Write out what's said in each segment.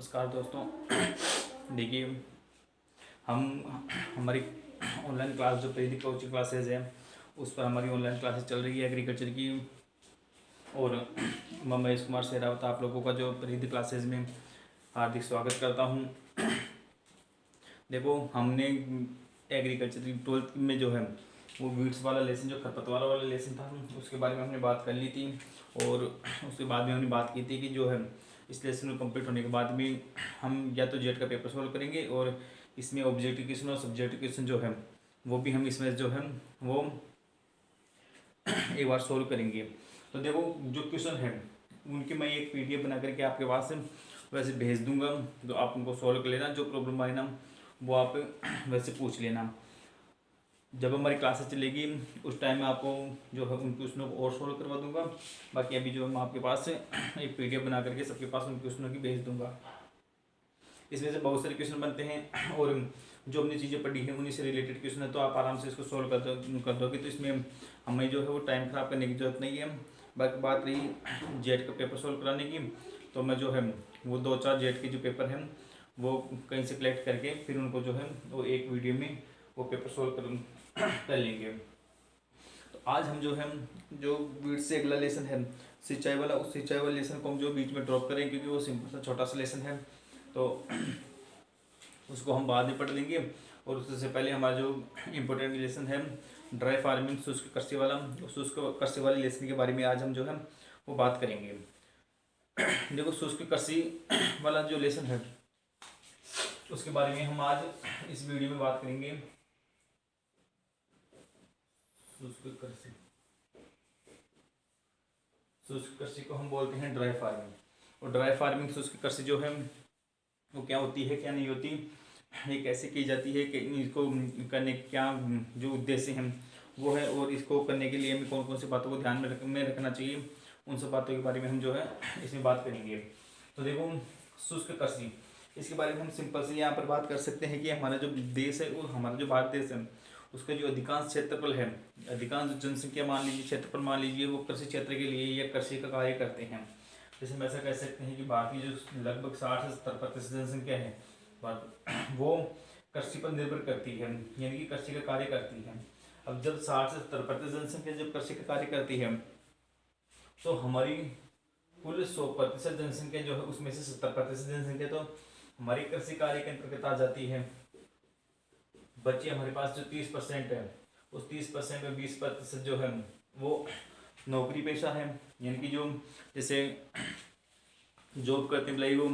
नमस्कार दोस्तों। देखिए, हम हमारी ऑनलाइन क्लास जो प्रीति कोचिंग क्लासेज है उस पर हमारी ऑनलाइन क्लासेस चल रही है एग्रीकल्चर की। और मैं महेश कुमार सहरावत आप लोगों का जो प्रीति क्लासेज में हार्दिक स्वागत करता हूं। देखो, हमने एग्रीकल्चर की 12th में जो है वो वीड्स वाला लेसन, जो खरपतवार वाला लेसन था, उसके बारे में हमने बात कर ली थी। और उसके बाद में हमने बात की थी कि जो है इस लेसन को कंप्लीट होने के बाद भी हम या तो जेट का पेपर सॉल्व करेंगे और इसमें ऑब्जेक्टिव क्वेश्चन और सब्जेक्टिव क्वेश्चन जो है वो भी हम इसमें जो है वो एक बार सॉल्व करेंगे। तो देखो, जो क्वेश्चन है उनकी मैं एक PDF बना करके आपके पास वैसे भेज दूंगा, तो आप उनको सॉल्व कर लेना। जो प्रॉब्लम आए ना वो आप वैसे पूछ लेना। जब हमारी क्लासेस चलेगी उस टाइम में आपको जो है उन क्वेश्चनों को और सॉल्व करवा दूंगा। बाकी अभी जो मैं आपके पास एक PDF बना करके सबके पास उन क्वेश्चनों की भेज दूंगा। इसमें से बहुत सारे क्वेश्चन बनते हैं और जो हमने चीज़ें पढ़ी हैं उन्हीं से रिलेटेड क्वेश्चन है, तो आप आराम से इसको सॉल्व कर दोगे। तो इसमें हमें जो है वो टाइम ख़राब करने की ज़रूरत नहीं है। बाकी बात रही जेट का पेपर सॉल्व कराने की, तो मैं जो है वो 2-4 जेट के जो पेपर हैं वो कहीं से कलेक्ट करके फिर उनको जो है वो एक वीडियो में वो पेपर सॉल्व कर लेंगे। तो आज हम जो है जो वीड से अगला लेसन है सिंचाई वाला, उस सिंचाई वाले लेसन को हम जो बीच में ड्रॉप करेंगे क्योंकि वो सिंपल सा छोटा सा लेसन है, तो उसको हम बाद में पढ़ लेंगे। और उससे पहले हमारा जो इम्पोर्टेंट लेसन है ड्राई फार्मिंग शुष्क कृषि वाला, उस शुष्क कृषि वाले लेसन के बारे में आज हम जो है वो बात करेंगे। देखो, शुष्क कृषि वाला जो लेसन है उसके बारे में हम आज इस वीडियो में बात करेंगे। शुष्क कृषि को हम बोलते हैं ड्राई फार्मिंग। और ड्राई फार्मिंग शुष्क कृषि जो है वो क्या होती है क्या नहीं होती, ये कैसे की जाती है, कि इसको करने क्या जो उद्देश्य हैं वो है, और इसको करने के लिए हमें कौन कौन सी बातों को ध्यान में रखना चाहिए, उन सब बातों के बारे में हम जो है इसमें बात करेंगे। तो देखो, शुष्क कृषि, इसके बारे में हम सिंपल से यहाँ पर बात कर सकते हैं कि हमारा जो देश है वो हमारा जो भारत देश है उसका जो अधिकांश क्षेत्रफल है, अधिकांश जनसंख्या मान लीजिए, क्षेत्रफल मान लीजिए, वो कृषि क्षेत्र के लिए या कृषि का कार्य करते हैं। जैसे हम ऐसा कह सकते हैं कि भारत की जो लगभग 60 से 70% जनसंख्या है वो कृषि पर निर्भर करती है, यानी कि कृषि का कार्य करती है। अब जब 60 से 70% जनसंख्या जब कृषि का कार्य करती है तो हमारी कुल 100% जनसंख्या जो है उसमें से 70% जनसंख्या तो हमारी कृषि कार्य के अंतर्गत आ जाती है। बच्चे हमारे पास जो 30% है उस 30% में 20% जो है वो नौकरी पेशा है, यानी कि जो जैसे जॉब करते हैं वो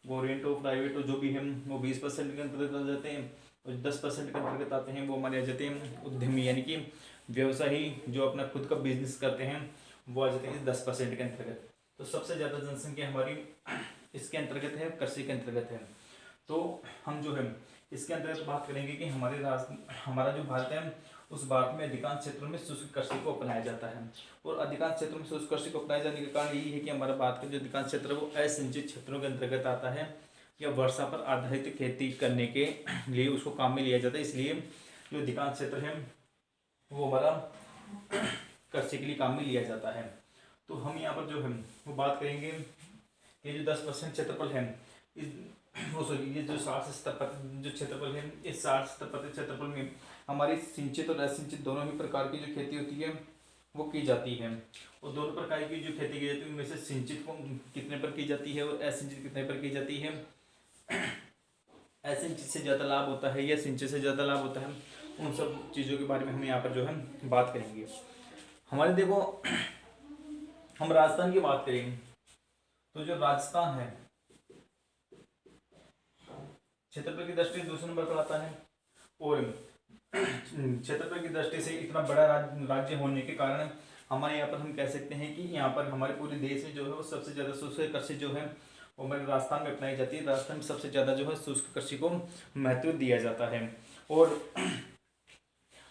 गवर्नमेंट हो प्राइवेट हो जो भी है वो 20% के अंतर्गत आ जाते हैं। और 10% के अंतर्गत आते हैं वो हमारे आ जाते हैं उद्यमी, यानी कि व्यवसायी जो अपना खुद का बिजनेस करते हैं वो आ जाते हैं 10% के अंतर्गत। तो सबसे ज़्यादा जनसंख्या हमारी इसके अंतर्गत है, कृषि के अंतर्गत है। तो हम जो है इसके अंतर्गत बात करेंगे कि हमारा जो भारत है उस भारत में अधिकांश क्षेत्रों में शुष्क कृषि को अपनाया जाता है। और अधिकांश क्षेत्रों में शुष्क कृषि को अपनाए जाने का कारण यही है कि हमारा भारत का जो अधिकांश क्षेत्र है वो असिंचित क्षेत्रों के अंतर्गत आता है, या वर्षा पर आधारित खेती करने के लिए उसको काम में लिया जाता है। इसलिए जो अधिकांश क्षेत्र है वो हमारा कृषि के लिए काम में लिया जाता है। तो हम यहाँ पर जो है वो बात करेंगे कि जो 10% क्षेत्रफल है ये जो 60 से 70% जो क्षेत्रफल है, इस 60 से 70% क्षेत्रफल में हमारी सिंचित और असिंचित दोनों ही प्रकार की जो खेती होती है वो की जाती है। और दोनों प्रकार की जो खेती की जाती है उनमें से सिंचित को कितने पर की जाती है और असिंचित कितने पर की जाती है, असिंचित से ज़्यादा लाभ होता है या सिंचित से ज़्यादा लाभ होता है, उन सब चीज़ों के बारे में हम यहाँ पर जो है बात करेंगे। हमारे देखो, हम राजस्थान की बात करें तो जो राजस्थान है क्षेत्रफल की दृष्टि से दूसरे नंबर पर आता है। और क्षेत्रफल की दृष्टि से इतना बड़ा राज्य होने के कारण हमारे यहाँ पर हम कह सकते हैं कि यहाँ पर हमारे पूरे देश में जो है वो सबसे ज़्यादा शुष्क कृषि जो है वो हमारे राजस्थान में अपनाई जाती है। राजस्थान में सबसे ज़्यादा जो है शुष्क कृषि को महत्व दिया जाता है। और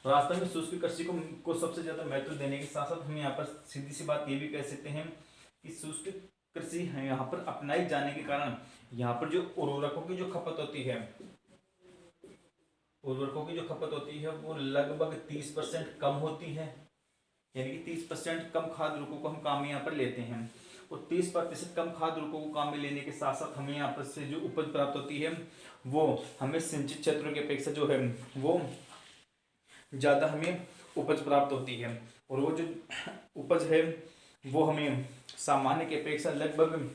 राजस्थान में शुष्क कृषि को सबसे ज़्यादा महत्व देने के साथ साथ हम यहाँ पर सीधी सी बात ये भी कह सकते हैं कि शुष्क कृषि है यहाँ पर अपनाई जाने के कारण यहाँ पर जो उर्वरकों की जो खपत होती है, उर्वरकों की जो खपत होती है वो लगभग 30% कम होती है, यानी कि 30% कम खाद उर्वरकों को हम काम में यहाँ पर लेते हैं। और 30% कम खाद उर्वरकों को काम में लेने के साथ साथ हमें यहाँ पर से जो उपज प्राप्त होती है वो हमें सिंचित क्षेत्रों की अपेक्षा जो है वो ज़्यादा हमें उपज प्राप्त होती है। और वो जो उपज है वो हमें सामान्य की अपेक्षा लगभग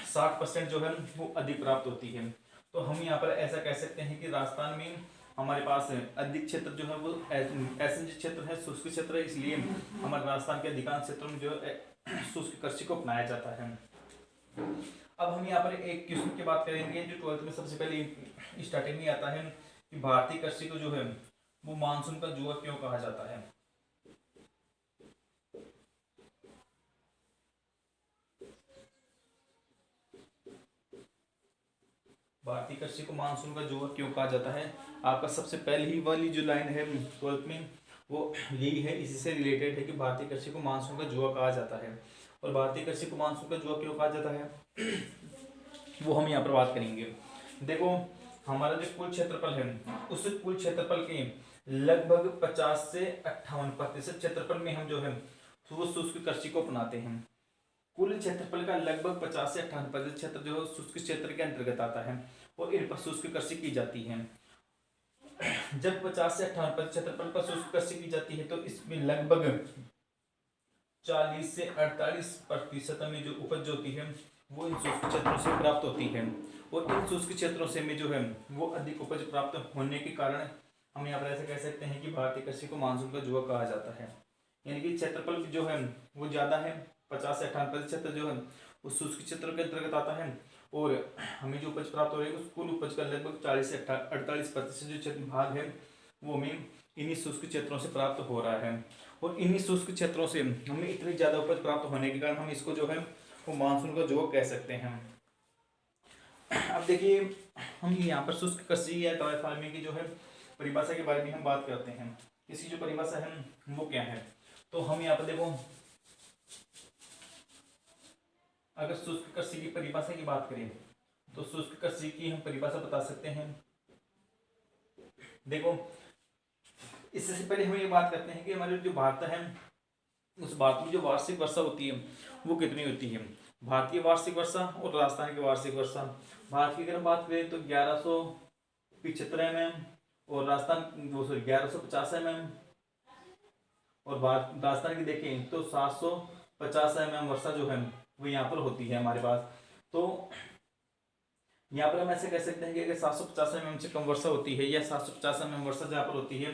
60% जो है वो अधिक प्राप्त होती है। तो हम यहाँ पर ऐसा कह सकते हैं कि राजस्थान में हमारे पास अधिक क्षेत्र जो है वो ऐसे क्षेत्र है, शुष्क क्षेत्र है, इसलिए हमारे राजस्थान के अधिकांश क्षेत्रों में जो शुष्क कृषि को अपनाया जाता है। अब हम यहाँ पर एक क्वेश्चन की बात करेंगे जो 12th में सबसे पहले स्टार्टिंग में आता है कि भारतीय कृषि को जो है वो मानसून का जुआ क्यों कहा जाता है। भारतीय कृषि को मानसून का जुआ क्यों कहा जाता है। आपका सबसे पहली वाली जो लाइन है 12th में वो यही है, इसी से रिलेटेड है कि भारतीय कृषि को मानसून का जुआ कहा जाता है। और भारतीय कृषि को मानसून का जुआ क्यों कहा जाता है वो हम यहाँ पर बात करेंगे। देखो हमारा जो कुल क्षेत्रफल है उस कुल क्षेत्रफल के लगभग 50 से 58% क्षेत्रफल में हम जो है वो शुष्क कृषि को अपनाते हैं। कुल क्षेत्रफल का लगभग 50 से 58% क्षेत्र जो शुष्क क्षेत्र के अंतर्गत आता है और इन पर शुष्क कृषि की जाती है। जब 50 से 58% क्षेत्रफल पर शुष्क कृषि की जाती है तो इसमें लगभग 40 से 48% में जो उपज होती है वो इन शुष्क क्षेत्रों से प्राप्त होती है। और इन शुष्क क्षेत्रों से में जो है वो अधिक उपज प्राप्त होने के कारण हम यहाँ पर ऐसे कह सकते हैं कि भारतीय कृषि को मानसून का जुआ कहा जाता है। यानी कि क्षेत्रफल जो है वो ज़्यादा है, 50 से 58% क्षेत्र जो है उस शुष्क क्षेत्र के अंतर्गत आता है और हमें जो उपज प्राप्त हो रही है उस कुल उपज का लगभग 40 से 48% जो क्षेत्र भाग है वो हमें इन्हीं शुष्क क्षेत्रों से प्राप्त हो रहा है। और इन्हीं शुष्क क्षेत्रों से हमें इतनी ज़्यादा उपज प्राप्त होने के कारण हम इसको जो है वो मानसून का जुआ कह सकते हैं। अब देखिए हम यहाँ पर शुष्क कृषि या ड्राई फार्मिंग की जो है परिभाषा के बारे में हम बात करते हैं। इसकी जो परिभाषा है वो क्या है, तो हम यहाँ पर देखो अगर शुष्क कृषि की परिभाषा की बात करें तो शुष्क कृषि की हम परिभाषा बता सकते हैं। देखो इससे पहले हम ये बात करते हैं कि हमारे जो भारत है उस भारत में जो वार्षिक वर्षा होती है वो कितनी होती है। भारतीय वार्षिक वर्षा और राजस्थान की वार्षिक वर्षा, भारत की अगर हम बात करें तो 1175 mm और राजस्थान 1150 mm और राजस्थान की देखें तो 750 mm वर्षा जो है वो यहाँ पर होती है हमारे पास। तो यहाँ पर हम ऐसे कह सकते हैं कि अगर 750 mm से कम वर्षा होती है या 750 mm वर्षा जहाँ पर होती है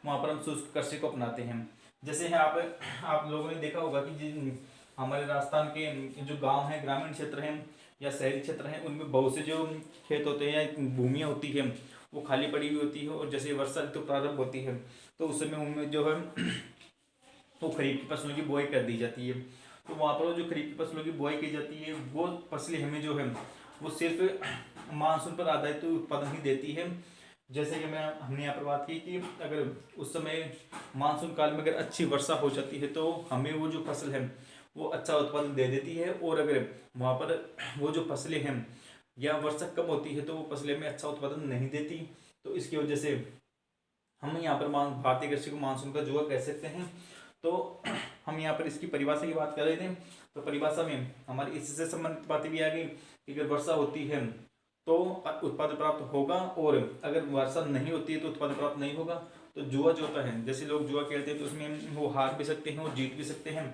वहाँ पर हम शुष्क कृषि को अपनाते हैं। जैसे है आप लोगों ने देखा होगा कि जिन हमारे राजस्थान के जो गांव हैं, ग्रामीण क्षेत्र हैं या शहरी क्षेत्र हैं, उनमें बहुत से जो खेत होते हैं या भूमियाँ होती हैं वो खाली पड़ी हुई होती है और जैसे वर्षा ऋतु प्रारंभ होती है तो उस समय उनमें जो है वो खरीफ की फसलों की बुआई कर दी जाती है। तो वहाँ पर जो खरीफ की फसलों की बुआई की जाती है वो फसलें हमें जो है वो सिर्फ मानसून पर आधारित उत्पादन ही देती है। जैसे कि हमने यहाँ पर बात की कि अगर उस समय मानसून काल में अगर अच्छी वर्षा हो जाती है तो हमें वो जो फसल है वो अच्छा उत्पादन दे देती है, और अगर वहाँ पर वो जो फसलें हैं या वर्षा कम होती है तो वो फसलें में अच्छा उत्पादन नहीं देती। तो इसकी वजह से हम यहाँ पर भारतीय कृषि को मानसून का जुआ कह सकते हैं। तो हम यहाँ पर इसकी परिभाषा की बात कर रहे थे, तो परिभाषा में हमारी इससे संबंधित बातें भी आ गई कि अगर वर्षा होती है तो उत्पादन प्राप्त होगा और अगर वर्षा नहीं होती है तो उत्पादन प्राप्त नहीं होगा। तो जुआ जो होता है, जैसे लोग जुआ खेलते हैं तो उसमें वो हार भी सकते हैं और जीत भी सकते हैं।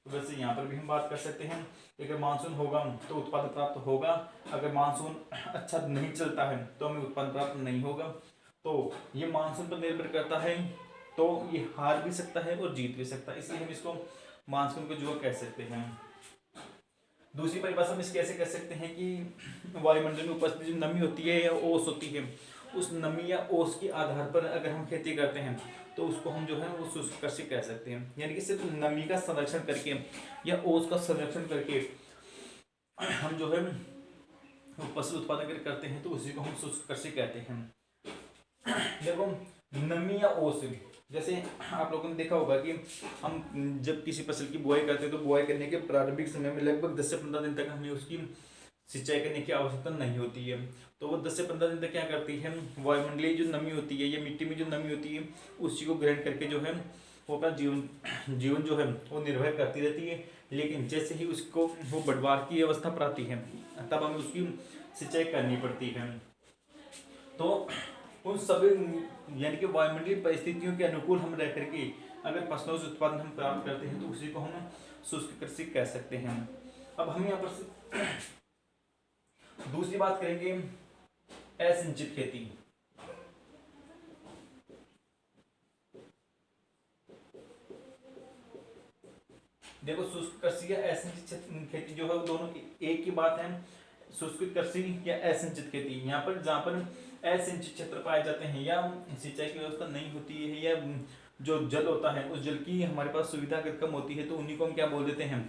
तो वैसे यहाँ पर भी हम बात कर सकते हैं कि अगर मानसून होगा तो उत्पादन प्राप्त होगा, अगर मानसून अच्छा नहीं चलता है तो हमें उत्पादन प्राप्त नहीं होगा। तो ये मानसून पर निर्भर करता है, तो ये हार भी सकता है और जीत भी सकता है, इसलिए हम इसको मानसून का जुआ कह सकते हैं। दूसरी परिभाषा में इसके ऐसे कह सकते हैं कि वायुमंडल में उपस्थित जो नमी होती है या ओस होती है, उस नमी या ओस के आधार पर अगर हम खेती करते हैं तो उसको हम जो है वो शुष्क कृषि कह सकते हैं। यानी कि सिर्फ नमी का संरक्षण करके या ओस का संरक्षण करके हम जो है वो फसल उत्पादन करते हैं तो उसी को हम शुष्क कृषि कहते हैं। देखो नमी या ओस, जैसे आप लोगों ने देखा होगा कि हम जब किसी फसल की बुआई करते हैं तो बुआई करने के प्रारंभिक समय में लगभग 10 से 15 दिन तक हमें उसकी सिंचाई करने की आवश्यकता नहीं होती है। तो वो 10 से 15 दिन तक क्या करती है, वायुमंडलीय जो नमी होती है या मिट्टी में जो नमी होती है उसी को ग्रहण करके जो है वो अपना जीवन जो है वो निर्भर करती रहती है। लेकिन जैसे ही उसको वो बढ़वार की अवस्था पर आती है तब हमें उसकी सिंचाई करनी पड़ती है। तो उन सभी यानी कि वायुमंडलीय परिस्थितियों के अनुकूल हम रह करके अगर फसलों से उत्पादन हम प्राप्त करते हैं तो उसी को हम शुष्क कृषि कह सकते हैं। अब हम यहाँ पर दूसरी बात करेंगे असिंचित खेती। देखो शुष्क कृषि या असिंचित खेती जो है वो दोनों एक ही बात है। शुष्क कृषि या असिंचित खेती, यहाँ पर जहाँ पर असिंचित क्षेत्र पाए जाते हैं या सिंचाई की व्यवस्था नहीं होती है या जो जल होता है उस जल की हमारे पास सुविधा अगर कम होती है तो उन्हीं को हम क्या बोल देते हैं,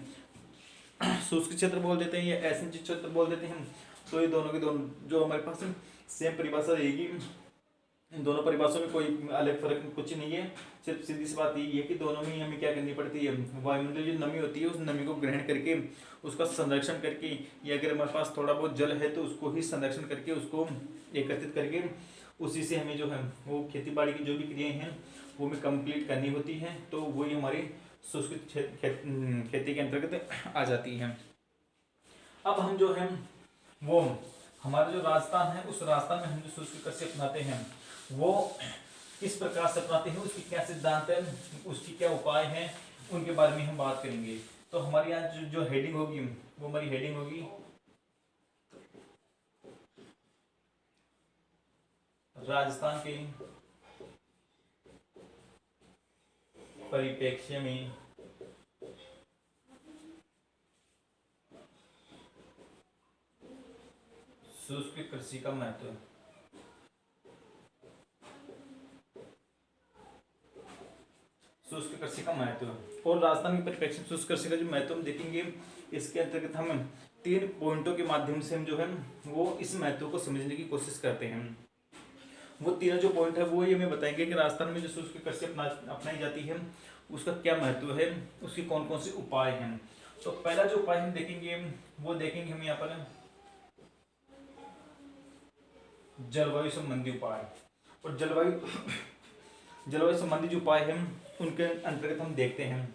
शुष्क क्षेत्र बोल देते हैं या असिंचित क्षेत्र बोल देते हैं। तो ये दोनों के दोनों जो हमारे पास सेम परिभाषा रहेगी, इन दोनों परिभाषाओं में कोई अलग फर्क कुछ नहीं है। सिर्फ सीधी सी बात ये है कि दोनों में हमें क्या करनी पड़ती है, वायुमंडल जो नमी होती है उस नमी को ग्रहण करके उसका संरक्षण करके, या अगर हमारे पास थोड़ा बहुत जल है तो उसको ही संरक्षण करके उसको एकत्रित करके उसी से हमें जो है वो खेती बाड़ी की जो भी क्रियाएं हैं वो हमें कंप्लीट करनी होती हैं। तो वही हमारी शुष्क खेती के अंतर्गत आ जाती है। अब हम जो है वो हमारा जो राजस्थान है उस राजस्थान में हम जो शुष्क कृषि अपनाते हैं वो किस प्रकार से अपनाते हैं, उसकी क्या सिद्धांत है, उसकी क्या उपाय हैं, उनके बारे में हम बात करेंगे। तो हमारे यहाँ जो हेडिंग होगी वो हमारी हेडिंग होगी राजस्थान के परिप्रेक्ष्य में शुष्क कृषि का महत्व। शुष्क कृषि का महत्व और राजस्थान के परिप्रेक्ष्य में शुष्क कृषि का जो महत्व हम देखेंगे, इसके अंतर्गत हम 3 पॉइंटों के माध्यम से हम जो है वो इस महत्व को समझने की कोशिश करते हैं। वो तीनों जो पॉइंट है वो ये हमें बताएंगे कि राजस्थान में जो शुष्क कृषि अपनाई जाती है उसका क्या महत्व है, उसके कौन कौन से उपाय हैं। तो पहला जो उपाय हम देखेंगे वो देखेंगे हम यहाँ पर जलवायु संबंधी उपाय। और जलवायु संबंधी जो उपाय हैं उनके अंतर्गत हम देखते हैं।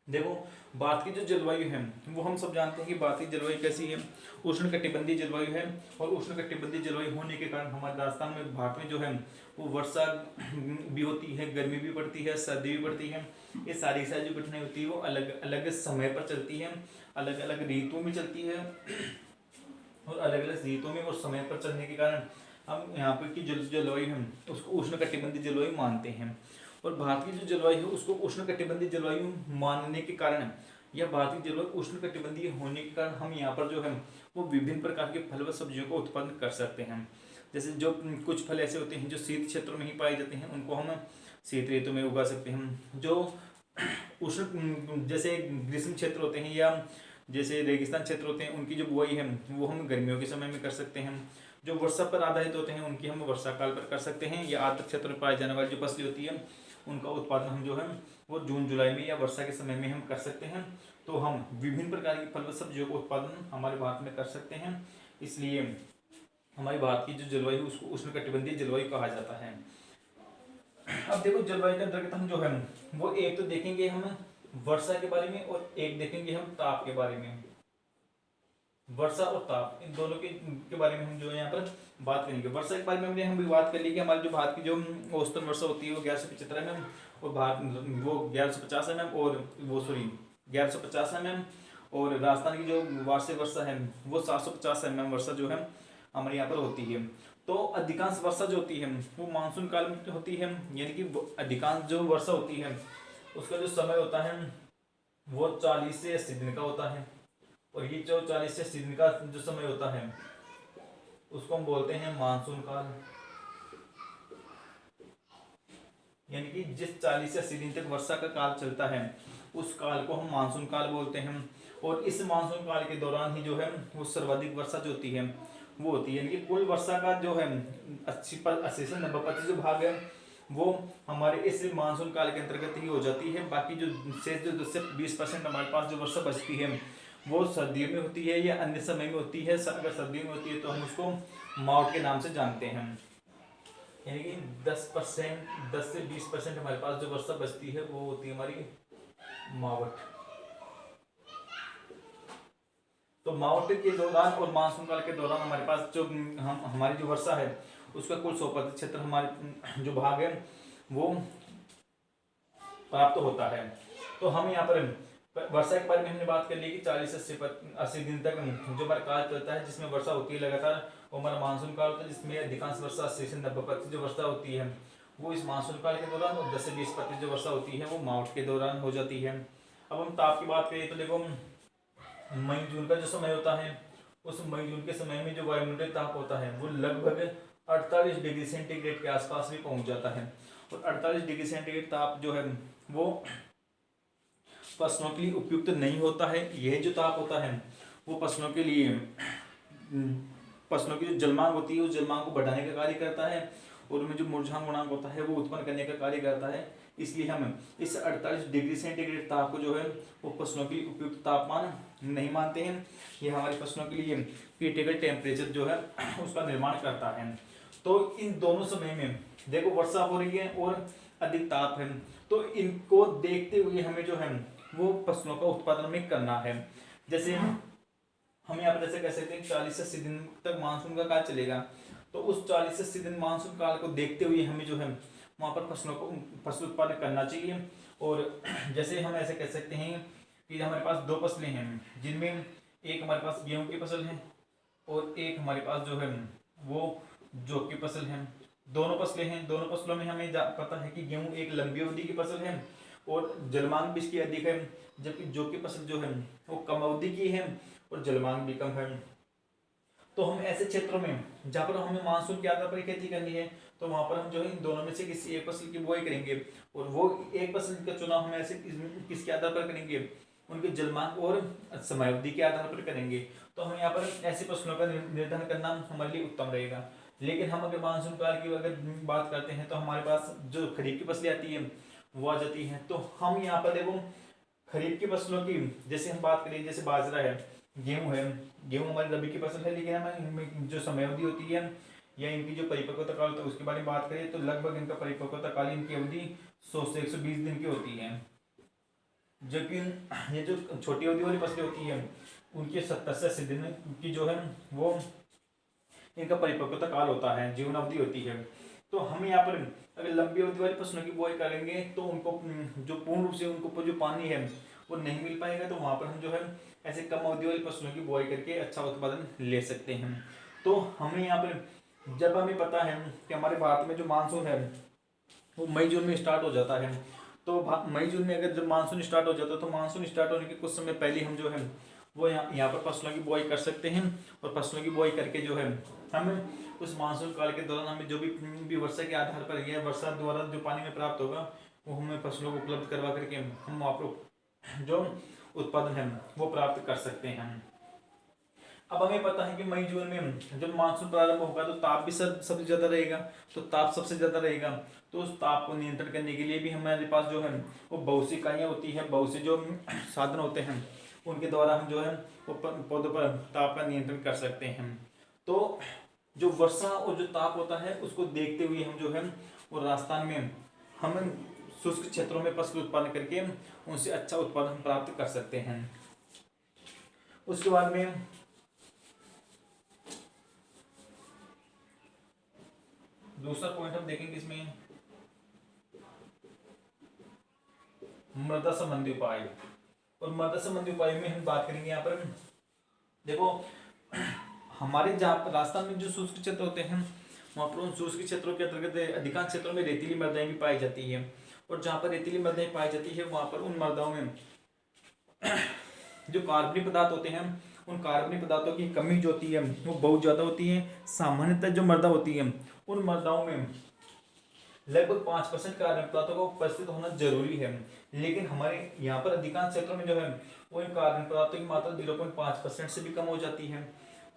देखो भारत की जो जलवायु है वो हम सब जानते हैं कि भारत की जलवायु कैसी है, उष्णकटिबंधीय जलवायु है। और उष्णकटिबंधीय जलवायु होने के कारण हमारे राजस्थान में भारत में जो है वो वर्षा भी होती है, गर्मी भी पड़ती है, सर्दी भी पड़ती है। ये सारी जो घटनाएं होती है वो अलग अलग समय पर चलती है, अलग अलग ऋतुओं में चलती है। और अलग अलग ऋतुओं में और समय पर चलने के कारण हम यहाँ पर की जलवायु है उसको उष्णकटिबंधीय जलवायु मानते हैं। और भारत की जो जलवायु है उसको उष्णकटिबंधीय जलवायु मानने के कारण या भारत की जलवायु उष्णकटिबंधीय होने के कारण हम यहाँ पर जो है वो विभिन्न प्रकार के फल व सब्जियों को उत्पन्न कर सकते हैं। जैसे जो कुछ फल ऐसे होते हैं जो शीत क्षेत्रों में ही पाए जाते हैं उनको हम शीत ऋतु में उगा सकते हैं। जो उष्ण जैसे ग्रीष्म क्षेत्र होते हैं या जैसे रेगिस्तान क्षेत्र होते हैं उनकी जो बुआई है वो हम गर्मियों के समय में कर सकते हैं। जो वर्षा पर आधारित होते हैं उनकी हम वर्षा काल पर कर सकते हैं। या आर्द्र क्षेत्र में पाई जाने वाली जो फसलें होती है उनका उत्पादन हम जो है वो जून जुलाई में या वर्षा के समय में हम कर सकते हैं। तो हम विभिन्न प्रकार की फल व सब्जियों का उत्पादन हमारे भारत में कर सकते हैं। इसलिए हमारे भारत की जो जलवायु उसको उष्णकटिबंधीय जलवायु कहा जाता है। अब देखो जलवायु के अंतर्गत हम जो है वो एक तो देखेंगे हम वर्षा के बारे में और एक देखेंगे हम ताप के बारे में। वर्षा और ताप इन दोनों के बारे में हम जो है यहाँ पर बात करेंगे। वर्षा के बारे में हमने हम बात कर ली कि हमारे जो भारत की जो औसतन वर्षा होती है वो 1175 mm और भारत वो 1150 mm और वो 1150 mm और राजस्थान की जो वार्षिक वर्षा है वो 750 mm वर्षा जो है हमारे यहाँ पर होती है। तो अधिकांश वर्षा जो होती है वो मानसून काल में होती है, यानी कि अधिकांश जो वर्षा होती है उसका जो समय होता है वो 40 से 80 दिन का होता है। और ये जो 40 से 80 दिन का जो समय होता है उसको हम बोलते हैं मानसून काल। यानी कि जिस 40 से 80 दिन तक वर्षा का काल चलता है उस काल को हम मानसून काल बोलते हैं। और इस मानसून काल के दौरान ही जो है वो सर्वाधिक वर्षा जो होती है वो होती है। यानी कि कुल वर्षा का जो है 80 से 90% जो भाग है वो हमारे इस मानसून काल के अंतर्गत ही हो जाती है। बाकी जो शेष जो 10 से 20% हमारे पास जो वर्षा बचती है वो सर्दियों में होती है या अन्य समय में होती है। अगर सर्दियों में होती है तो हम उसको माउट के नाम से जानते हैं। यानी कि 10% हमारे पास जो वर्षा बचती है वो होती है हमारी मावट। तो मावट के दौरान और मानसून काल के दौरान हमारे पास जो हम हमारी जो वर्षा है उसका कुल 100% क्षेत्र हमारे जो भाग है वो प्राप्त होता है। तो हम यहाँ पर वर्षा के बारे में हमने बात कर ली कि 40 से 80 दिन तक जो हमारा काल चलता है जिसमें वर्षा होती है लगातार, वो हमारा मानसून काल होता है जिसमें अधिकांश वर्षा 80 से 90% जो वर्षा होती है वो इस मानसून काल के दौरान, और 10 से 20% जो वर्षा होती है वो मावठ के दौरान हो जाती है। अब हम ताप की बात करें तो देखो मई जून का जो समय होता है उस मई जून के समय में जो वायुमंडलीय ताप होता है वो लगभग 48 डिग्री सेंटीग्रेड के आसपास भी पहुंच जाता है। और 48 डिग्री सेंटीग्रेड ताप जो है वो फसलों के लिए उपयुक्त नहीं होता है। यह जो ताप होता है वो फसलों के लिए फसलों की जो जलमांग होती है उस जलमांग को बढ़ाने का कार्य करता है, और उनमें जो मुरझान गुणांक होता है वो उत्पन्न करने का कार्य करता है। इसलिए हम इस 48 डिग्री सेंटीग्रेड ताप को जो है वो फसलों के लिए उपयुक्त तापमान नहीं मानते हैं। ये हमारी फसलों के लिए क्रिटिकल टेम्परेचर जो है उसका निर्माण करता है। तो इन दोनों समय में देखो वर्षा हो रही है और अधिक ताप है, तो इनको देखते हुए हमें जो है वो फसलों का उत्पादन में करना है। जैसे हम यहाँ पर जैसे कह सकते हैं 40 से 80 दिन तक मानसून का काल चलेगा, तो उस 40 से 80 दिन मानसून काल को देखते हुए हमें जो है वहाँ पर फसल उत्पादन करना चाहिए। और जैसे हम ऐसे कह सकते हैं कि हमारे पास दो फसलें हैं जिनमें एक हमारे पास गेहूं की फसल है और एक हमारे पास जो है वो जौ की फसल है। दोनों फसलें हैं, दोनों फसलों में हमें पता है कि गेहूं एक लंबी अवधि की फसल है और जलमांग भी इसकी अधिक है, जबकि जौ की फसल जो है वो कम अवधि की है और जलमांग भी कम है। तो हम ऐसे क्षेत्रों में जहाँ पर हमें मानसून के आधार पर खेती करनी है तो वहाँ पर हम जो है इन दोनों में से किसी एक फसल की बुआई करेंगे, और वो एक फसल का चुनाव हम ऐसे किसके आधार पर करेंगे, उनके जलमांग और समयावधि के आधार पर करेंगे। तो हम यहाँ पर ऐसी फसलों का निर्धारण करना हमारे लिए उत्तम रहेगा। लेकिन हम अगर मानसून काल की अगर बात करते हैं तो हमारे पास जो खरीफ की फसलें आती है वो आ जाती हैं। तो हम यहाँ पर देखो खरीफ की फसलों की जैसे हम बात करें, जैसे बाजरा है, गेहूं है, गेहूं हमारी रबी की फसल है, लेकिन हमें जो समयावधि होती है या इनकी जो परिपक्वता काल होता है उसके बारे में बात करें तो लगभग इनका परिपक्वता काल इनकी अवधि 100 से 120 दिन की होती है। जबकि ये जो छोटी अवधि वाली फसलें होती है उनकी 70 से 80 दिन की जो है वो इनका परिपक्वता काल होता है, जीवन अवधि होती है। तो हम यहाँ पर अगर लंबी अवधि वाली फसलों की बुआई करेंगे तो उनको जो पूर्ण रूप से उनको जो पानी है वो नहीं मिल पाएगा, तो वहाँ पर हम जो है ऐसे कम अवधि वाली फसलों की बुआई करके अच्छा उत्पादन ले सकते हैं। तो हमें यहाँ पर जब हमें पता है कि हमारे भारत में जो मानसून है वो मई जून में स्टार्ट हो जाता है, तो मई जून में अगर जब मानसून स्टार्ट हो जाता है तो मानसून स्टार्ट होने के कुछ समय पहले हम जो है वो यहाँ पर फसलों की बुआई कर सकते हैं। और फसलों की बुआई करके जो है हम उस मानसून काल के दौरान हमें जो भी वर्षा के आधार पर या वर्षा द्वारा जो पानी में प्राप्त होगा वो हमें फसलों को उपलब्ध करवा करके हम वहाँ पर जो उत्पादन है वो प्राप्त कर सकते हैं। अब हमें पता है कि मई जून में जब मानसून प्रारंभ होगा तो ताप भी सबसे ज़्यादा रहेगा, तो ताप सबसे ज़्यादा रहेगा, तो उस ताप को नियंत्रण करने के लिए भी हमारे पास जो है वो बहुत सी इकाइयाँ होती है, बहुत से जो साधन होते हैं उनके द्वारा हम जो है वो पौधों पर ताप का नियंत्रण कर सकते हैं। तो जो वर्षा और जो ताप होता है उसको देखते हुए हम जो है वो राजस्थान में हम शुष्क क्षेत्रों में फसल उत्पादन करके उनसे अच्छा उत्पादन प्राप्त कर सकते हैं। उसके बाद में दूसरा पॉइंट हम देखेंगे इसमें मृदा संबंधी उपाय, और मृदा संबंधी उपाय में हम बात करेंगे यहाँ पर देखो हमारे जहाँ राजस्थान में जो शुष्क क्षेत्र होते हैं वहाँ पर उन शुष्क क्षेत्रों के अंतर्गत अधिकांश क्षेत्रों में रेतीली मृदाएं भी पाई जाती है, और जहाँ पर रेतीली मृदाएं पाई जाती है वहाँ पर उन मृदाओं में जो कार्बनिक पदार्थ होते हैं उन कार्बनिक पदार्थों की कमी जो होती है वो बहुत ज़्यादा होती है। सामान्यतः जो मृदा होती है उन मृदाओं में लगभग 5% कार्बनिक पदार्थों का उपस्थित होना जरूरी है, लेकिन हमारे यहाँ पर अधिकांश क्षेत्रों में जो है वो इन कार्बनिक पदार्थों की मात्रा 0.5% से भी कम हो जाती है,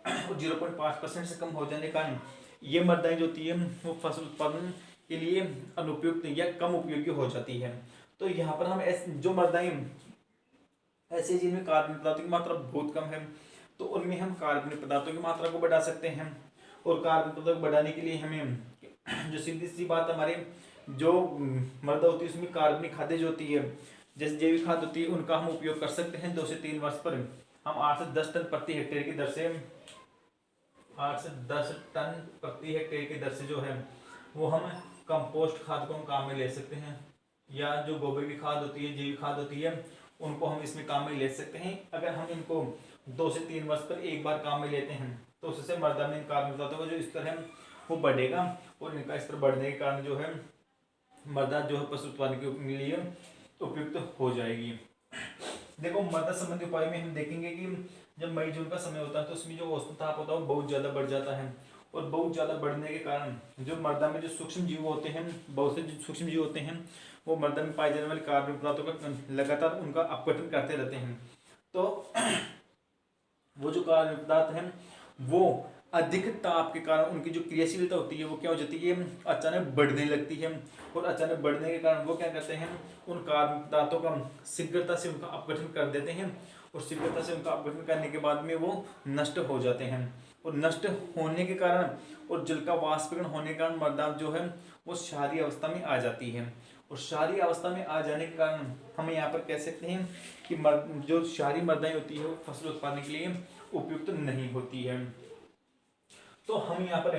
और 0.5% से कम हो जाने के कारण ये मृदाएं जो होती है वो फसल उत्पादन के लिए अनुपयुक्त या कम उपयोगी हो जाती है। तो यहाँ पर हम जो मृदाएं ऐसे जिनमें कार्बनिक पदार्थों की मात्रा बहुत कम है तो उनमें हम कार्बनिक पदार्थों की मात्रा को बढ़ा सकते हैं, और कार्बनिक पदार्थ को बढ़ाने के लिए हमें जो सीधी सी बात हमारे जो मृदा होती है उसमें कार्बनिक खादें जो होती है जैसे जैविक खाद होती है उनका हम उपयोग कर सकते हैं 2 से 3 वर्ष पर। हम 8 से 10 टन प्रति हेक्टेयर की दर से 8 से 10 टन प्रति हेक्टेयर की दर से जो है वो हम कंपोस्ट खाद को हम काम में ले सकते हैं, या जो गोबर की खाद होती है जैविक खाद होती है उनको हम इसमें काम में ले सकते हैं। अगर हम इनको 2 से 3 वर्ष पर एक बार काम में लेते हैं तो उससे मृदा में कार्बनिक तत्वों का जो स्तर है वो बढ़ेगा और इनका स्तर बढ़ने के कारण जो है मृदा जो है पशु उत्पादन के लिए उपयुक्त हो जाएगी। देखो मृदा संबंधी उपाय में हम देखेंगे कि जब मई जून का समय होता है तो उसमें जो औसत ताप होता है वो बहुत ज़्यादा बढ़ जाता है और बहुत ज़्यादा बढ़ने के कारण जो मृदा में जो सूक्ष्म जीव होते हैं, बहुत से जो सूक्ष्म जीव होते हैं वो मृदा में पाए जाने वाले कार्बनिक पदार्थों का लगातार उनका अपघटन करते रहते हैं। तो वो जो कार्बनिक पदार्थ हैं वो अधिक ताप के कारण उनकी जो क्रियाशीलता होती है वो क्या हो जाती है, अचानक बढ़ने लगती है और अचानक बढ़ने के कारण वो क्या करते हैं उन कार्बनिक पदार्थों का शीघ्रता से उनका अपघटन कर देते हैं और शीघ्रता से उनका अपघटन करने के बाद में वो नष्ट हो जाते हैं और नष्ट होने के कारण और जल का वाष्पीकरण होने के कारण मृदा जो है वो क्षारीय अवस्था में आ जाती है और क्षारीय अवस्था में आ जाने के कारण हम यहाँ पर कह सकते हैं कि जो क्षारीय मृदाएं होती है वो फसल उत्पादन के लिए उपयुक्त नहीं होती है। तो हम यहाँ पर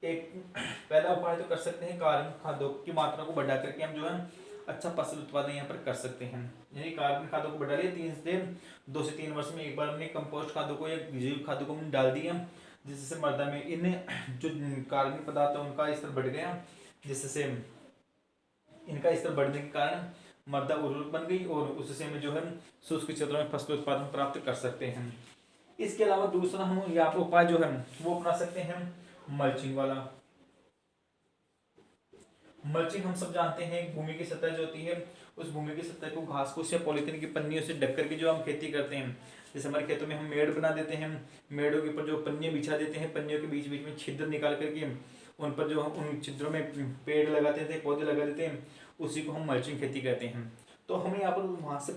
एक पहला उपाय तो कर सकते हैं कार्बनिक खादों की मात्रा को बढ़ा करके हम जो है अच्छा फसल उत्पादन यहाँ पर कर सकते हैं। यानी कार्बनिक खादों को बढ़ा लिया 2 से 3 वर्ष में एक बार हमने कंपोस्ट खादों को या जैविक खादों को हमने डाल दिया जिससे मृदा में इन जो कार्बनिक पदार्थ है उनका स्तर बढ़ गया, जिससे इनका स्तर बढ़ने के कारण मृदा उर्वरक बन गई और उससे हमें जो है शुष्क क्षेत्रों में फसल उत्पादन प्राप्त कर सकते हैं। इसके अलावा दूसरा हम यहाँ पर उपाय जो है वो अपना सकते हैं मल्चिंग वाला। मल्चिंग हम सब जानते हैं भूमि की सतह जो होती है उस भूमि की सतह को घास फूस या पॉलीथीन की पन्नियों से ढक करके जो हम खेती करते हैं, जैसे हमारे खेतों में हम मेड़ बना देते हैं, मेड़ों के ऊपर जो पन्नियां बिछा देते हैं, पन्नियों के बीच बीच में छिद्र निकाल करके उन पर जो हम उन छिद्रों में पेड़ लगाते थे पौधे लगा देते हैं, उसी को हम मल्चिंग खेती कहते हैं। तो हमें यहाँ पर वहाँ से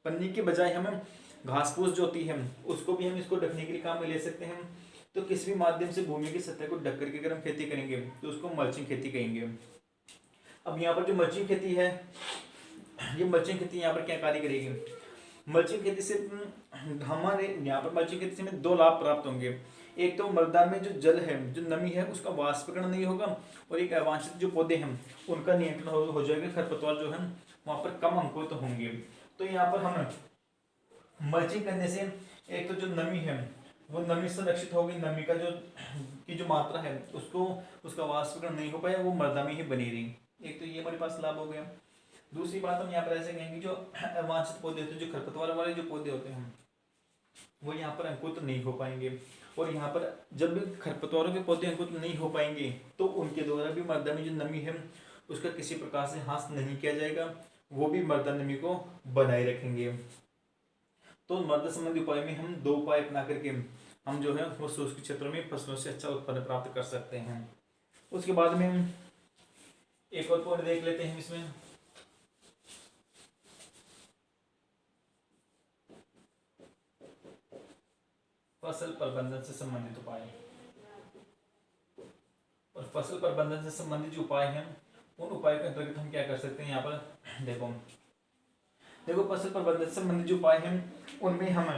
पन्नी के बजाय हमें घास फूस जो होती है उसको भी हम इसको ढकने के लिए काम में ले सकते हैं। तो किसी भी माध्यम से भूमि की सतह को ढक करके अगर हम खेती करेंगे तो उसको मल्चिंग खेती कहेंगे। अब यहाँ पर जो मल्चिंग खेती है ये मल्चिंग खेती यहाँ पर क्या कार्य करेगी, मल्चिंग खेती से हमारे यहाँ पर मल्चिंग खेती से हमें 2 लाभ प्राप्त होंगे। एक तो मृदा में जो जल है जो नमी है उसका वाष्पीकरण नहीं होगा और एक अवांछित जो पौधे हैं उनका नियंत्रण हो जाएगा, खरपतवार जो है वहाँ पर कम अंकुरित होंगे। तो यहाँ पर हम मल्चिंग करने से एक तो जो नमी है वो नमी संरक्षित होगी, नमी का जो मात्रा है उसका वाष्पीकरण नहीं हो पाया, वो मृदा में ही बनी रही। एक तो ये हमारे पास लाभ हो गया। दूसरी बात हम यहाँ पर ऐसे कहेंगे जो अवांछित पौधे होते हैं, जो खरपतवार वाले जो पौधे होते हैं वो यहाँ पर अंकुरित नहीं हो पाएंगे और यहाँ पर जब भी खरपतवारों के पौधे अंकुरित नहीं हो पाएंगे तो उनके द्वारा भी मृदा में जो नमी है उसका किसी प्रकार से ह्रास नहीं किया जाएगा, वो भी मृदा नमी को बनाए रखेंगे। तो मृदा संबंधी उपाय में हम 2 उपाय अपना करके हम जो है वो शुष्क क्षेत्रों में फसलों से अच्छा उत्पादन प्राप्त कर सकते हैं। उसके बाद में हम एक और पॉइंट देख लेते हैं इसमें, फसल प्रबंधन से संबंधित उपाय। और फसल प्रबंधन से संबंधित जो उपाय हैं उन उपाय के अंतर्गत हम क्या कर सकते हैं। यहाँ पर देखो फसल प्रबंधन से संबंधित जो उपाय हैं उनमें हम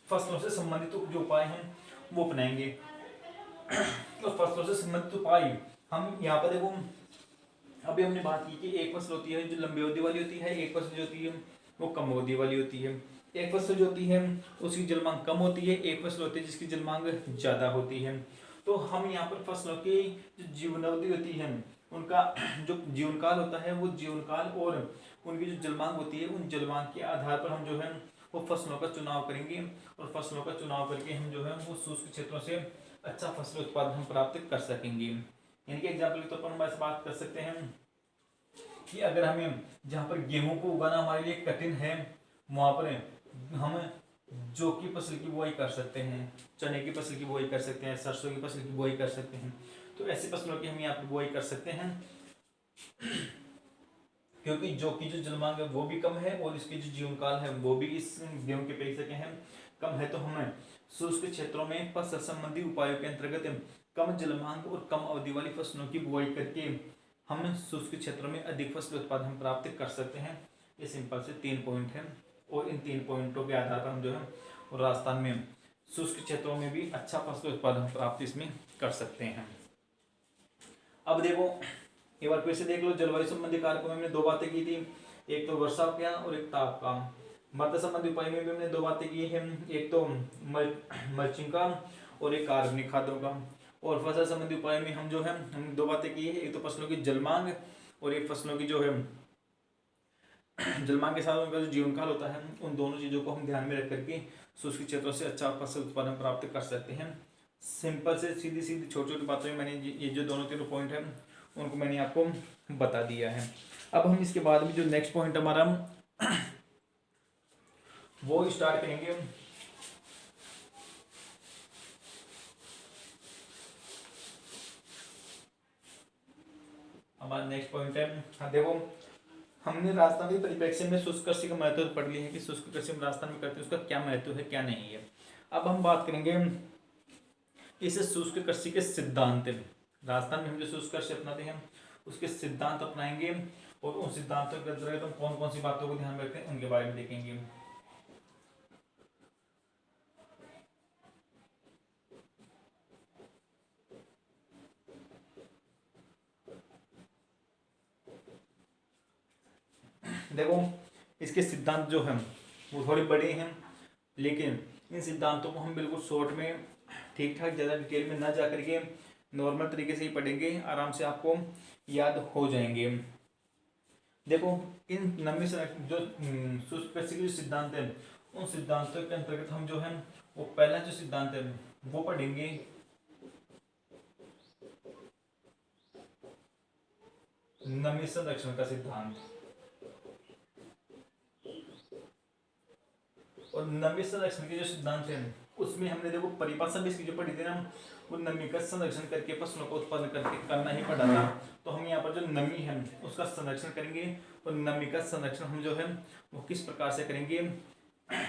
फसलों से संबंधित जो उपाय हैं वो अपनाएंगे। तो फसलों से संबंधित उपाय हम यहाँ पर देखो अभी हमने बात की कि एक फसल होती है जो लंबी अवधि वाली होती है, एक फसल जो होती है वो कम अवधि वाली होती है। एक फसल जो होती है उसकी जल मांग कम होती है, एक फसल होती है जिसकी जल मांग ज़्यादा होती है। तो हम यहाँ पर फसलों की जो जीवन अवधि होती है उनका जो जीवन काल होता है वो जीवन काल और उनकी जो जल मांग होती है उन जल मांग के आधार पर हम जो है वो फसलों का चुनाव करेंगे और फसलों का चुनाव करके हम जो है वो शुष्क क्षेत्रों से अच्छा फसल उत्पादन हम प्राप्त कर सकेंगे। यानी कि एग्जाम्पल के तौर पर हम ऐसे बात कर सकते हैं कि अगर हमें जहाँ पर गेहूं को उगाना हमारे लिए कठिन है वहाँ पर हम जौ की फसल की बुआई कर सकते हैं, चने की फसल की बुआई कर सकते हैं, सरसों की फसल की बुआई कर सकते हैं। तो ऐसी फसलों की हम यहाँ पर बुआई कर सकते हैं क्योंकि जौ की जो जलमांग है वो भी कम है और इसकी जो जीवन काल है वो भी इस गेहूं के अपेक्षा क्या है कम है। तो हमें शुष्क क्षेत्रों में फसल संबंधी उपायों के अंतर्गत कम जलमांग और कम अवधि वाली फसलों की बुआई करके हम शुष्क क्षेत्रों में अधिक फसल उत्पादन हम प्राप्त कर सकते हैं। ये सिंपल से 3 पॉइंट हैं और इन 3 पॉइंटों के आधार पर हम जो है राजस्थान में शुष्क क्षेत्रों में भी अच्छा फसल उत्पादन प्राप्त इसमें कर सकते हैं। अब देखो एक बार फिर से देख लो, जलवायु संबंधी कारकों में हमने 2 बातें की थी, एक तो वर्षा का और एक ताप का। मृदा संबंधी उपाय में भी हमने 2 बातें की हैं, एक तो मल्चिंग का और एक कार्बनिक खादों का। और फसल संबंधी उपाय में हम जो है हमने 2 बातें की है, एक तो फसलों की जलमांग और एक फसलों की जो है जलमांग के साथ उनका जो जीवन काल होता है, उन दोनों चीज़ों को हम ध्यान में रख करके शुष्क क्षेत्रों से अच्छा फसल उत्पादन प्राप्त कर सकते हैं। सिंपल से सीधी सीधी छोटी छोटी बातों में मैंने ये जो दोनों तीनों पॉइंट हैं उनको मैंने आपको बता दिया है। अब हम इसके बाद में जो नेक्स्ट पॉइंट हमारा वो स्टार्ट करेंगे। हमारा नेक्स्ट पॉइंट है, हाँ देखो हमने राजस्थान के परिप्रेक्ष्य में शुष्क कृषि का महत्व पढ़ लिया है कि शुष्क कृषि हम राजस्थान में करते हैं, उसका क्या महत्व है क्या नहीं है। अब हम बात करेंगे इस शुष्क कृषि के सिद्धांत। राजस्थान में हम जो शुष्क कृषि अपनाते हैं उसके सिद्धांत अपनाएंगे और उन सिद्धांतों के अंतर्गत हम कौन कौन सी बातों को ध्यान रखते हैं उनके बारे में देखेंगे। देखो इसके सिद्धांत जो हैं वो थोड़े बड़े हैं, लेकिन इन सिद्धांतों को हम बिल्कुल शॉर्ट में ठीक ठाक ज़्यादा डिटेल में ना जा करके नॉर्मल तरीके से ही पढ़ेंगे, आराम से आपको याद हो जाएंगे। देखो इन नमी जो शुष्क कृषि के जो सिद्धांत हैं उन सिद्धांतों के अंतर्गत हम जो है वो पहला जो सिद्धांत है वो पढ़ेंगे नमी संरक्षण का सिद्धांत। और नमी संरक्षण के जो सिद्धांत हैं उसमें हमने देखो परिभाषा भी इसकी जो पढ़ी थी ना, वो नमी का संरक्षण करके फसलों को उत्पादन करके करना ही पड़ा था। तो हम यहाँ पर जो नमी है उसका संरक्षण करेंगे और नमी का संरक्षण हम जो है वो किस प्रकार से करेंगे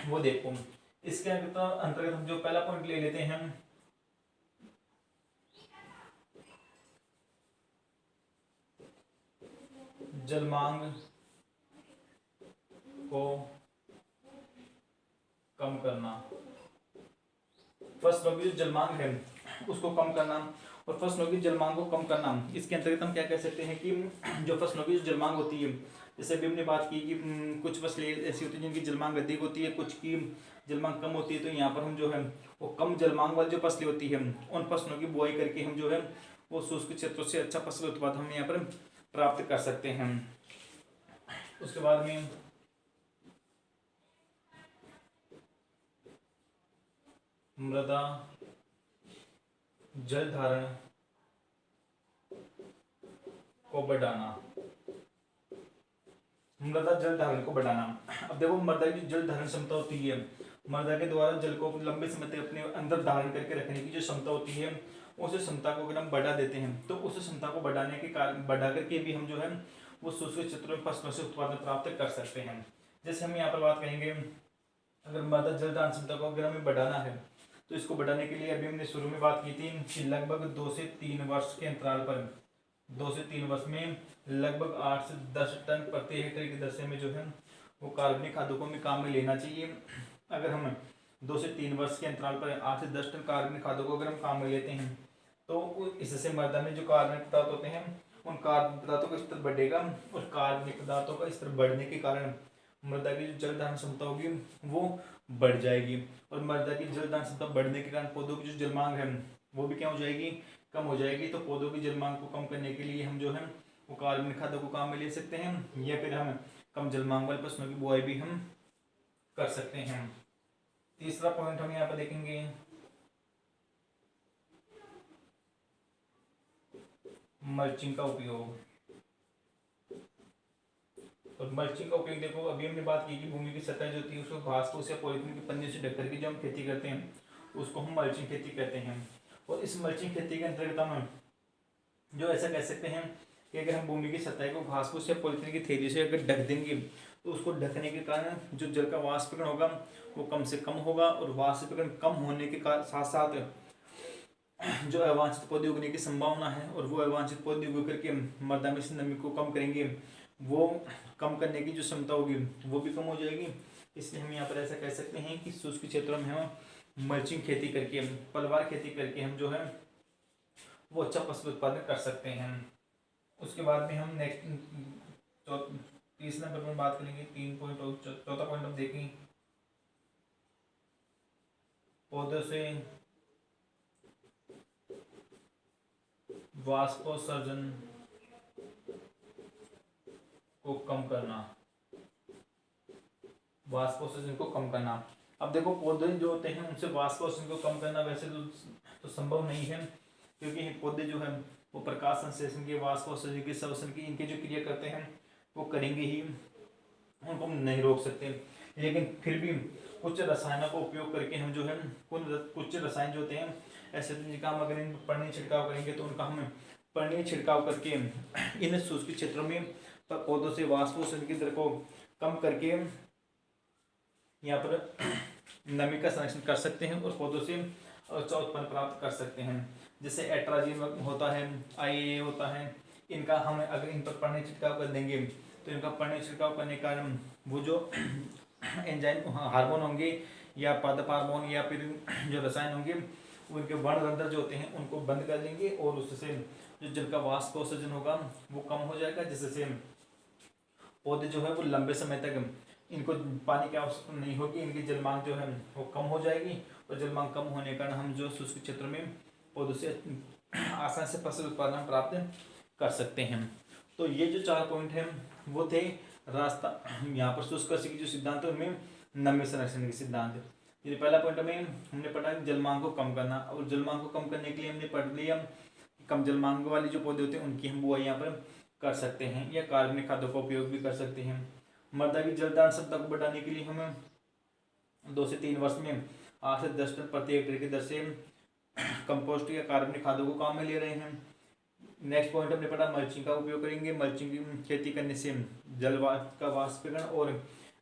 वो देखो। इसके अंतर्गत हम जो पहला पॉइंट ले लेते हैं जलमांग को कम करना। फसलों की जो जलमांग है उसको कम करना और फसलों की जलमांग को कम करना, इसके अंतर्गत हम क्या कह सकते हैं कि जो फसलों की जो जलमांग होती है, जैसे अभी हमने बात की कि कुछ फसलें ऐसी होती हैं जिनकी जलमांग अधिक होती है, कुछ की जलमांग कम होती है। तो यहाँ पर हम जो है वो कम जलमांग वाली जो फसलें होती है उन फसलों की बुआई करके हम जो है वो शुष्क क्षेत्रों से अच्छा फसल उत्पादन हम यहाँ पर प्राप्त कर सकते हैं। उसके बाद में मृदा जल धारण को बढ़ाना। मृदा जल धारण को बढ़ाना, अब देखो मृदा की जल धारण क्षमता होती है, मृदा के द्वारा जल को लंबे समय तक अपने अंदर धारण करके रखने की जो क्षमता होती है, उस क्षमता को अगर हम बढ़ा देते हैं तो उस क्षमता को बढ़ाने के कारण बढ़ा करके भी हम जो है वो शुष्क क्षेत्रों में फसलों से उत्पादन प्राप्त कर सकते हैं। जैसे हम यहाँ पर बात करेंगे अगर मृदा जल धारण क्षमता को अगर हमें बढ़ाना है तो इसको बढ़ाने के लिए अभी हमने शुरू में बात की थी कि लगभग 2 से 3 वर्ष के अंतराल पर 2 से 3 वर्ष में लगभग 8 से 10 टन प्रति हेक्टेयर की दर से में जो है वो कार्बनिक खादों को हमें काम में लेना चाहिए। अगर हम 2 से 3 वर्ष के अंतराल पर 8 से 10 टन कार्बनिक खादों को अगर हम काम में लेते हैं तो इससे मृदा में जो कार्बनिक पदार्थ होते हैं उन कार्बनिक पदार्थों का स्तर बढ़ेगा और कार्बनिक पदार्थों का स्तर बढ़ने के कारण मृदा की जो जल धारण क्षमता होगी वो बढ़ जाएगी और मृदा की जल धारण क्षमता बढ़ने के कारण पौधों की जो जलमांग है वो भी क्या हो जाएगी, कम हो जाएगी। तो पौधों की जलमांग को कम करने के लिए हम जो है वो कार्बनिक खादों को काम में ले सकते हैं या फिर हम कम जलमांग वाले फसलों की बुआई भी हम कर सकते हैं। तीसरा पॉइंट हम यहाँ पर देखेंगे मल्चिंग का उपयोग। और मल्चिंग का उपयोग देखो अभी हमने बात की कि भूमि की सतह जो होती है उसको घास फूस या पॉलीथीन के पन्ने से ढक करके जो हम खेती करते हैं उसको हम मल्चिंग खेती कहते हैं। और इस मल्चिंग खेती के अंतर्गत हम जो ऐसा कह सकते हैं कि अगर हम भूमि की सतह को घास फूस या पॉलीथीन की थैली से अगर ढक देंगे तो उसको ढकने के कारण जो जल का वाष्पीकरण होगा वो कम से कम होगा और वाष्पीकरण कम होने के साथ साथ जो अवांछित पौधे उगने की संभावना है और वो अवांछित पौधे उग करके मृदा में से नमी को कम करेंगे, वो कम करने की जो क्षमता होगी वो भी कम हो जाएगी। इसलिए हम यहाँ पर ऐसा कह सकते हैं कि शुष्क क्षेत्रों में हम मल्चिंग खेती करके, पलवार खेती करके हम जो है वो अच्छा फसल उत्पादन कर सकते हैं। उसके बाद में हम नेक्स्ट 30 नंबर में बात करेंगे 3 पॉइंट और चौथा पॉइंट हम देखें पौधों से वाष्पोत्सर्जन को कम करना, वाष्पोत्सर्जन को कम करना। अब देखो पौधे जो होते हैं उनसे वाष्पोत्सर्जन को कम करना वैसे तो संभव नहीं है, क्योंकि पौधे जो है वो प्रकाश संश्लेषण के, वाष्पोत्सर्जन के, श्वसन की, इनके जो क्रिया करते हैं वो करेंगे ही, उनको हम नहीं रोक सकते। लेकिन फिर भी कुछ रसायनों का उपयोग करके हम जो है कुछ रसायन जो होते हैं ऐसे तो जिनका हम अगर इन पर्णीय छिड़काव करेंगे तो उनका हम पर्णीय छिड़काव करके इन शुष्क क्षेत्रों में पौधों से वाष्पोत्सर्जन की दर को कम करके यहाँ पर नमी का संरक्षण कर सकते हैं और पौधों से अच्छा उत्पन्न प्राप्त कर सकते हैं। जैसे एट्राजिन होता है, IA होता है, इनका हम अगर इन पर पर्णीय छिड़काव कर देंगे तो इनका पर्णीय छिड़काव करने के कारण वो जो एंजाइम हार्मोन होंगे या पादप हार्मोन या फिर जो रसायन होंगे उनके वर्णरंध्र जो होते हैं उनको बंद कर देंगे और उससे जो जल का वाष्पोत्सर्जन होगा वो कम हो जाएगा, जिससे पौधे जो है वो लंबे समय तक इनको पानी की आवश्यकता नहीं होगी, इनकी जल मांग जो है वो कम हो जाएगी और जल मांग कम होने के कारण हम जो शुष्क क्षेत्र में पौधों से आसानी से फसल उत्पादन प्राप्त कर सकते हैं। तो ये जो 4 पॉइंट हैं वो थे रास्ता यहाँ पर शुष्क कृषि की जो सिद्धांत है उनमें नमी संरक्षण के सिद्धांत। ये पहला पॉइंट में हमने पढ़ा जल मांग को कम करना, और जल मांग को कम करने के लिए हमने पढ़ लिया कम जल मांग वाले जो पौधे होते हैं उनकी हम बुआई यहाँ पर कर सकते हैं या कार्बनिक खादों का उपयोग भी कर सकते हैं। मृदा की जलदान क्षमता को बढ़ाने के लिए हमें 2 से 3 वर्ष में 8 से 10 टन प्रति हेक्टेयर की दर से कंपोस्ट या कार्बनिक खादों को काम में ले रहे हैं। नेक्स्ट पॉइंट हमने पढ़ा मल्चिंग का उपयोग करेंगे। मल्चिंग की खेती करने से जल का वाष्पीकरण और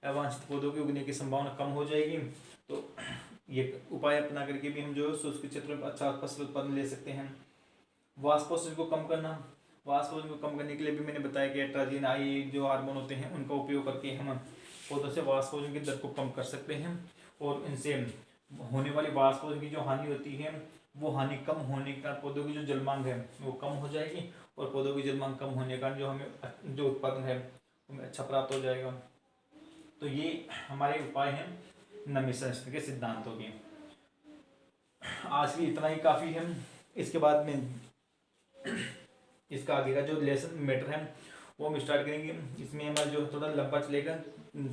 अवांछित पौधों के उगने की संभावना कम हो जाएगी। तो ये उपाय अपना करके भी हम जो शुष्क क्षेत्र में अच्छा फसल उत्पादन ले सकते हैं। वाष्पोत्सर्जन को कम करना, वाष्पोत्सर्जन को कम करने के लिए भी मैंने बताया कि एट्राजिन IA जो हार्मोन होते हैं उनका उपयोग करके हम पौधों से वाष्पोत्सर्जन की दर को कम कर सकते हैं और इनसे होने वाली वाष्पोत्सर्जन की जो हानि होती है वो हानि कम होने के कारण पौधों की जो जल मांग है वो कम हो जाएगी और पौधों की जल मांग कम होने के कारण जो हमें जो उत्पादन है हमें अच्छा प्राप्त हो जाएगा। तो ये हमारे उपाय हैं नमी संरक्षण के सिद्धांतों के। आज भी इतना ही काफ़ी है। इसके बाद में इसका आगे का जो लेसन मैटर है वो हम स्टार्ट करेंगे। इसमें हमारा जो थोड़ा लंबा चलेगा,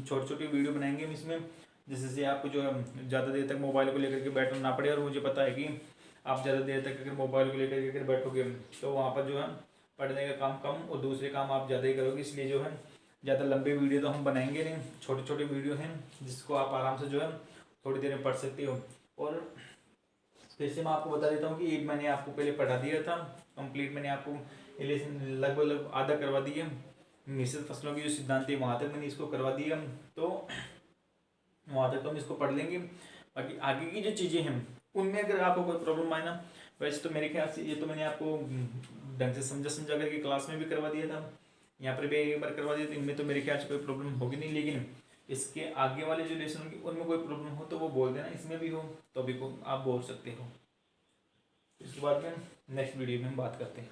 छोटे छोटे वीडियो बनाएंगे हम इसमें, जिससे आपको जो है ज़्यादा देर तक मोबाइल को लेकर के बैठना ना पड़े। और मुझे पता है कि आप ज़्यादा देर तक अगर मोबाइल को लेकर के बैठोगे तो वहाँ पर जो है पढ़ने का काम कम और दूसरे काम आप ज़्यादा ही करोगे। इसलिए जो है ज़्यादा लंबे वीडियो तो हम बनाएंगे नहीं, छोटे छोटे वीडियो हैं जिसको आप आराम से जो है थोड़ी देर में पढ़ सकते हो। और फिर से मैं आपको बता देता हूँ कि मैंने आपको पहले पढ़ा दिया था कंप्लीट, मैंने आपको लगभग आधा करवा दिया। मिश्रित फसलों की जो सिद्धांत है वहाँ तक मैंने इसको करवा दिया, तो वहाँ तक तो हम इसको पढ़ लेंगे। बाकी आगे की जो चीज़ें हैं उनमें अगर आपको कोई प्रॉब्लम आए ना, वैसे तो मेरे ख्याल से ये तो मैंने आपको ढंग से समझा करके क्लास में भी करवा दिया था, यहाँ पर भी एक बार करवा दिया, तो इनमें तो मेरे ख्याल से कोई प्रॉब्लम होगी नहीं। लेकिन इसके आगे वाले जो लेसन होंगे उनमें कोई प्रॉब्लम हो तो वो बोल देना, इसमें भी हो तो भी को आप बोल सकते हो। इसके बाद में नेक्स्ट वीडियो में हम बात करते हैं।